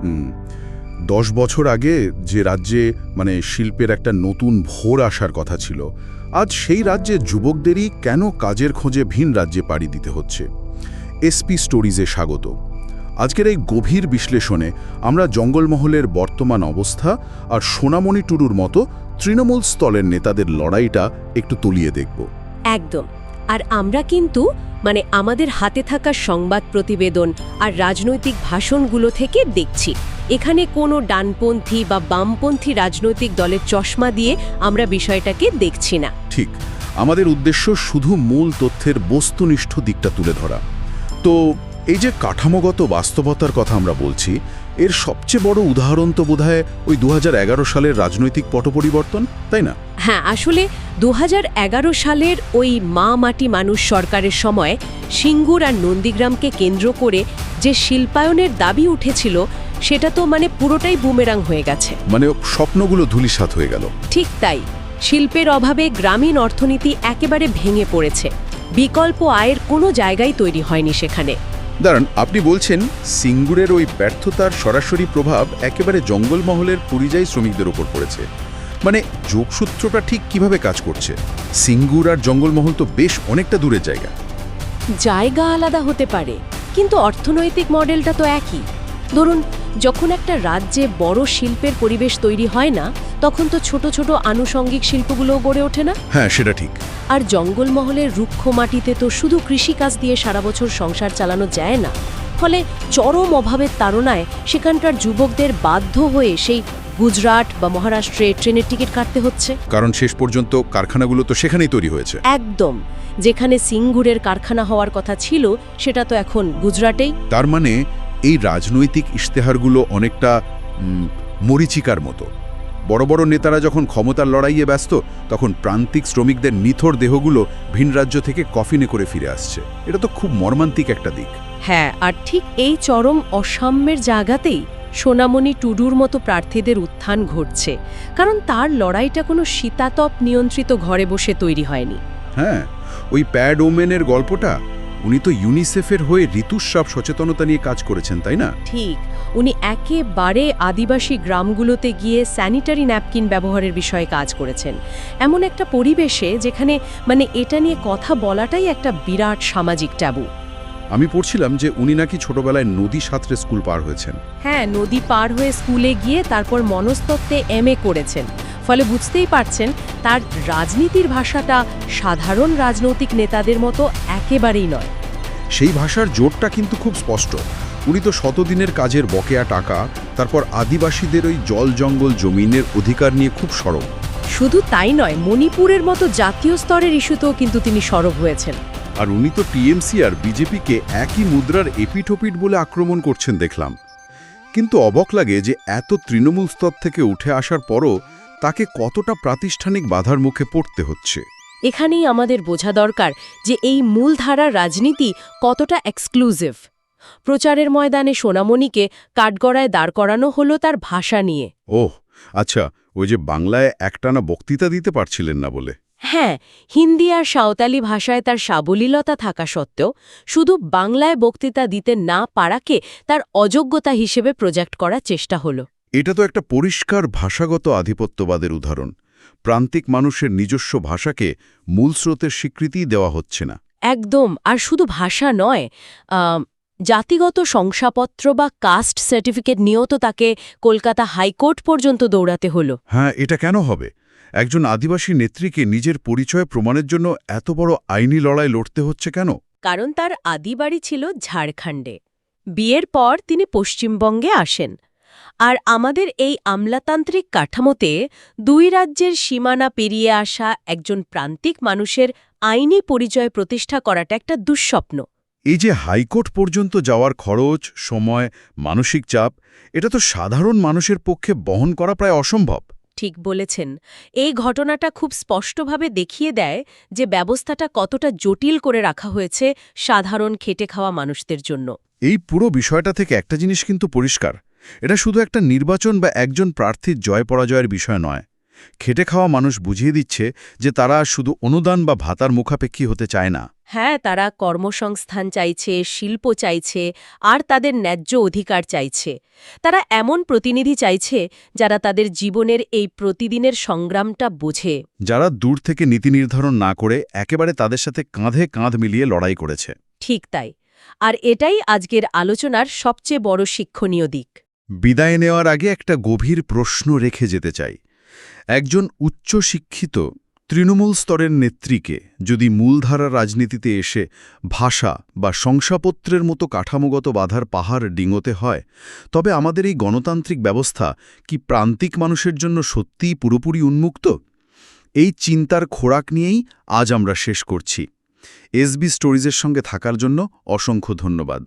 হুম 10 বছর আগে যে রাজ্যে শিল্পের একটা নতুন ভোর আসার কথা ছিল, আজ সেই রাজ্যে যুবকদেরই কেন কাজের খোঁজে ভিন রাজ্যে পাড়ি দিতে হচ্ছে। এসপি স্টোরিজে স্বাগত। আজকের এই গভীর বিশ্লেষণে আমরা জঙ্গলমহলের বর্তমান অবস্থা আর সোনামণি টুডুর মতো তৃণমূল স্তরের নেতাদের লড়াইটা একটু তলিয়ে দেখব। একদম। আর আমরা কিন্তু আমাদের হাতে থাকা সংবাদ প্রতিবেদন আর রাজনৈতিক ভাষণগুলো থেকে দেখছি, এখানে কোনো ডানপন্থী বা বামপন্থী রাজনৈতিক দলের চশমা দিয়ে আমরা বিষয়টাকে দেখছি না। ঠিক, আমাদের উদ্দেশ্য শুধু মূল তথ্যের বস্তুনিষ্ঠ দিকটা তুলে ধরা। তো এই যে কাঠামোগত বাস্তবতার কথা আমরা বলছি, এর সবচেয়ে বড় উদাহরণ তো বোধহয় ওই 2011 সালের রাজনৈতিক পট পরিবর্তন, তাই না? হ্যাঁ, আসলে 2011 সালের ওই মা মাটি মানুষ সরকারের সময় সিঙ্গুর আর নন্দীগ্রামকে কেন্দ্র করে যে শিল্পায়নের দাবি উঠেছিল, সেটা তো পুরোটাই বুমেরাং হয়ে গেছে। স্বপ্নগুলো ধূলিসাৎ হয়ে গেল। ঠিক তাই। শিল্পের অভাবে গ্রামীণ অর্থনীতি একেবারে ভেঙে পড়েছে। বিকল্প আয়ের কোনো জায়গাই তৈরি হয়নি সেখানে। দাঁড়ান, আপনি বলছেন সিঙ্গুরের ওই ব্যর্থতার সরাসরি প্রভাব একেবারে জঙ্গলমহলের পরিযায়ী শ্রমিকদের উপর পড়েছে। যোগসূত্রটা ঠিক কিভাবে কাজ করছে? সিঙ্গুর আর জঙ্গলমহল তো বেশ অনেকটা দূরের জায়গা। জায়গা আলাদা হতে পারে, কিন্তু অর্থনৈতিক মডেলটা তো একই। ধরুন, যখন একটা রাজ্যে বড় শিল্পের পরিবেশ তৈরি হয় না, তখন তো ছোট ছোট আনুষঙ্গিক শিল্পগুলোও গড়ে ওঠে না? হ্যাঁ, সেটা ঠিক। আর জঙ্গলমহলের রুক্ষ মাটিতে তো শুধু কৃষিকাজ দিয়ে সারা বছর সংসার চালানো যায় না। ফলে চরম অভাবের তাড়নায় সেখানকার যুবকদের বাধ্য হয়ে সেই গুজরাট বা মহারাষ্ট্রে ট্রেনের টিকিট কাটতে হচ্ছে। কারণ শেষ পর্যন্ত কারখানাগুলো তো সেখানেই তৈরি হয়েছে। একদম। যেখানে সিঙ্গুরের কারখানা হওয়ার কথা ছিল, সেটা তো এখন গুজরাটেই। তার এই রাজনৈতিক ইশতেহারগুলো অনেকটা মরীচিকার মতো। বড় বড় নেতারা যখন ক্ষমতার লড়াইয়ে ব্যস্ত, তখন প্রান্তিক শ্রমিকদের নিথর দেহগুলো ভিন রাজ্য থেকে কফিনে করে ফিরে আসছে। এটা তো খুব মর্মান্তিক একটা দিক। হ্যাঁ, আর ঠিক এই চরম অসাম্যের জায়গাতেই সোনামণি টুডুর মতো প্রার্থীদের উত্থান ঘটছে। কারণ তার লড়াইটা কোনো শীতাতপ নিয়ন্ত্রিত ঘরে বসে তৈরি হয়নি। হ্যাঁ, ওই প্যাড ওমেনের গল্পটা, উনি তো ইউনিসেফের হয়ে ঋতুস্রাব সচেতনতা নিয়ে কাজ করেছেন, তাই না? ঠিক। উনি একেবারে আদিবাসী গ্রামগুলোতে গিয়ে স্যানিটারি ন্যাপকিন ব্যবহারের বিষয়ে কাজ করেছেন, এমন একটা পরিবেশে যেখানে এটা নিয়ে কথা বলাটাই একটা বিরাট সামাজিক ট্যাবু। আমি পড়ছিলাম যে উনি নাকি ছোটবেলায় নদী সাঁতরে স্কুল পার হয়েছেন। হ্যাঁ, নদী পার হয়ে স্কুলে গিয়ে তারপর মনস্তত্ত্বে MA করেছেন। ফলে বুঝতেই পারছেন, তার রাজনীতির ভাষাটা সাধারণ রাজনৈতিক নেতাদের মতো একেবারেই নয়। সেই ভাষার জোরটা কিন্তু খুব স্পষ্ট। উনি তো শতদিনের কাজের বকেয়া টাকা, তারপর আদিবাসীদের ওই জল জঙ্গল জমিনের অধিকার নিয়ে খুব সরব। শুধু তাই নয়, মণিপুরের মতো জাতীয় স্তরের ইস্যুতেও কিন্তু তিনি সরব হয়েছেন। আর উনি তো টিএমসি আর বিজেপিকে একই মুদ্রার এপিঠোপিট বলে আক্রমণ করছেন দেখলাম। কিন্তু অবাক লাগে যে এত তৃণমূল স্তর থেকে উঠে আসার পরও তাকে কতটা প্রাতিষ্ঠানিক বাধার মুখে পড়তে হচ্ছে। এখানেই আমাদের বোঝা দরকার যে এই মূলধারার রাজনীতি কতটা এক্সক্লুসিভ। প্রচারের ময়দানে সোনামণিকে কাঠগড়ায় দাঁড় করানো হলো তার ভাষা নিয়ে। ওহ আচ্ছা, ওই যে বাংলায় একটানা বক্তৃতা দিতে পারছিলেন না বলে। হ্যাঁ, হিন্দি আর সাঁওতালি ভাষায় তার সাবলীলতা থাকা সত্ত্বেও শুধু বাংলায় বক্তৃতা দিতে না পারাকে তার অযোগ্যতা হিসেবে প্রজেক্ট করার চেষ্টা হলো। এটা তো একটা পরিষ্কার ভাষাগত আধিপত্যবাদের উদাহরণ। প্রান্তিক মানুষের নিজস্ব ভাষাকে মূল স্রোতের স্বীকৃতি দেওয়া হচ্ছে না। একদম। আর শুধু ভাষা নয়, জাতিগত শংসাপত্র বা কাস্ট সার্টিফিকেট নিয়েও তো তাকে কলকাতা হাইকোর্ট পর্যন্ত দৌড়াতে হলো। হ্যাঁ, এটা কেন হবে? একজন আদিবাসী নেত্রীকে নিজের পরিচয় প্রমাণের জন্য এত বড় আইনি লড়াই লড়তে হচ্ছে কেন? কারণ তার আদিবাড়ি ছিল ঝাড়খণ্ডে। বিয়ের পর তিনি পশ্চিমবঙ্গে আসেন। আর আমাদের এই আমলাতান্ত্রিক কাঠামোতে দুই রাজ্যের সীমানা পেরিয়ে আসা একজন প্রান্তিক মানুষের আইনি পরিচয় প্রতিষ্ঠা করাটা একটা দুঃস্বপ্ন। এই যে হাইকোর্ট পর্যন্ত যাওয়ার খরচ, সময়, মানসিক চাপ, এটা তো সাধারণ মানুষের পক্ষে বহন করা প্রায় অসম্ভব। ঠিক বলেছেন। এই ঘটনাটা খুব স্পষ্টভাবে দেখিয়ে দেয় যে ব্যবস্থাটা কতটা জটিল করে রাখা হয়েছে সাধারণ খেটে খাওয়া মানুষদের জন্য। এই পুরো বিষয়টা থেকে একটা জিনিস কিন্তু পরিষ্কার, এটা শুধু একটা নির্বাচন বা একজন প্রার্থীর জয় পরাজয়ের বিষয় নয়। খেটে খাওয়া মানুষ বুঝিয়ে দিচ্ছে যে তারা শুধু অনুদান বা ভাতার মুখাপেক্ষী হতে চায় না। হ্যাঁ, তারা কর্মসংস্থান চাইছে, শিল্প চাইছে, আর তাদের ন্যায্য অধিকার চাইছে। তারা এমন প্রতিনিধি চাইছে যারা তাদের জীবনের এই প্রতিদিনের সংগ্রামটা বোঝে। যারা দূর থেকে নীতি নির্ধারণ না করে একেবারে তাদের সাথে কাঁধে কাঁধ মিলিয়ে লড়াই করেছে। ঠিক তাই। আর এটাই আজকের আলোচনার সবচেয়ে বড় শিক্ষণীয় দিক। বিদায় নেওয়ার আগে একটা গভীর প্রশ্ন রেখে যেতে চাই। একজন উচ্চশিক্ষিত তৃণমূল স্তরের নেত্রীকে যদি মূলধারা রাজনীতিতে এসে ভাষা বা শংসাপত্রের মতো কাঠামোগত বাধার পাহাড় ডিঙোতে হয়, তবে আমাদের এই গণতান্ত্রিক ব্যবস্থা কি প্রান্তিক মানুষের জন্য সত্যিই পুরোপুরি উন্মুক্ত? এই চিন্তার খোরাক নিয়েই আজ আমরা শেষ করছি। এসবি স্টোরিজের সঙ্গে থাকার জন্য অসংখ্য ধন্যবাদ।